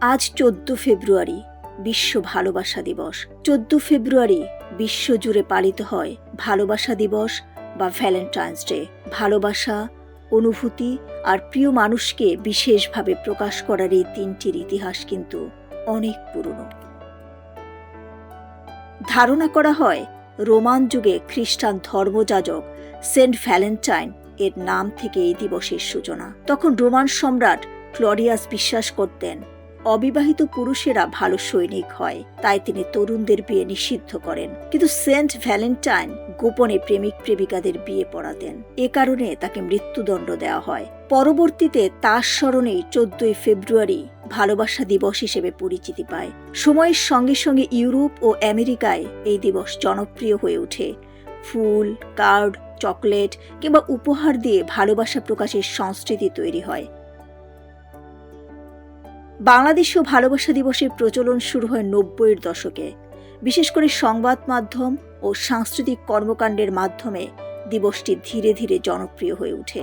আজ 14 ফেব্রুয়ারি বিশ্ব ভালোবাসা দিবস। 14 ফেব্রুয়ারি বিশ্বজুড়ে পালিত হয় ভালোবাসা দিবস বা ভ্যালেন্টাইন্স ডে। ভালোবাসা, অনুভূতি আর প্রিয় মানুষকে বিশেষভাবে প্রকাশ করার এই দিনটির ইতিহাস কিন্তু অনেক পুরনো। ধারণা করা হয় রোমান যুগে খ্রিস্টান ধর্মযাজক সেন্ট ভ্যালেন্টাইন এর নাম থেকে এই দিবসের সূচনা। তখন রোমান সম্রাট ক্লডিয়াস বিশ্বাস করতেন অবিবাহিত পুরুষেরা ভালো সৈনিক হয়, তাই তিনি তরুণদের বিয়ে নিষিদ্ধ করেন। কিন্তু সেন্ট ভ্যালেন্টাইন গোপনে প্রেমিক প্রেমিকাদের বিয়ে পড়াতেন। এ কারণে তাকে মৃত্যুদণ্ড দেওয়া হয়। পরবর্তীতে তার স্মরণেই 14 ফেব্রুয়ারি ভালোবাসা দিবস হিসেবে পরিচিতি পায়। সময়ের সঙ্গে সঙ্গে ইউরোপ ও আমেরিকায় এই দিবস জনপ্রিয় হয়ে ওঠে। ফুল, কার্ড, চকলেট কিংবা উপহার দিয়ে ভালোবাসা প্রকাশের সংস্কৃতি তৈরি হয়। বাংলাদেশেও ভালোবাসা দিবসের প্রচলন শুরু হয় 90-এর দশকে। বিশেষ করে সংবাদ মাধ্যম ও সাংস্কৃতিক কর্মকাণ্ডের মাধ্যমে দিবসটি ধীরে ধীরে জনপ্রিয় হয়ে ওঠে।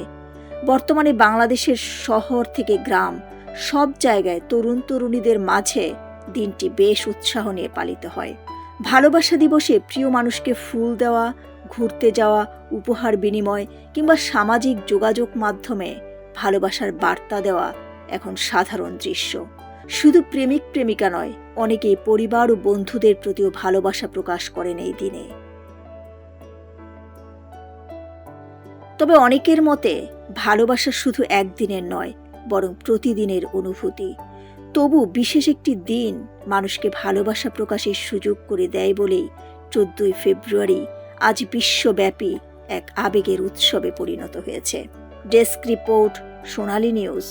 বর্তমানে বাংলাদেশের শহর থেকে গ্রাম সব জায়গায় তরুণ তরুণীদের মাঝে দিনটি বেশ উৎসাহ নিয়ে পালিত হয়। ভালোবাসা দিবসে প্রিয় মানুষকে ফুল দেওয়া, ঘুরতে যাওয়া, উপহার বিনিময় কিংবা সামাজিক যোগাযোগ মাধ্যমে ভালোবাসার বার্তা দেওয়া এখন সাধারণ দৃশ্য। শুধু প্রেমিক প্রেমিকা নয়, অনেকেই পরিবার ও বন্ধুদের প্রতিও ভালোবাসা প্রকাশ করেন এই দিনে। তবে অনেকের মতে ভালোবাসা শুধু একদিনের নয়, বরং প্রতিদিনের অনুভূতি। তবু বিশেষ একটি দিন মানুষকে ভালোবাসা প্রকাশের সুযোগ করে দেয় বলেই 14 ফেব্রুয়ারি আজ বিশ্বব্যাপী এক আবেগের উৎসবে পরিণত হয়েছে। ডেস্ক রিপোর্ট, সোনালী নিউজ।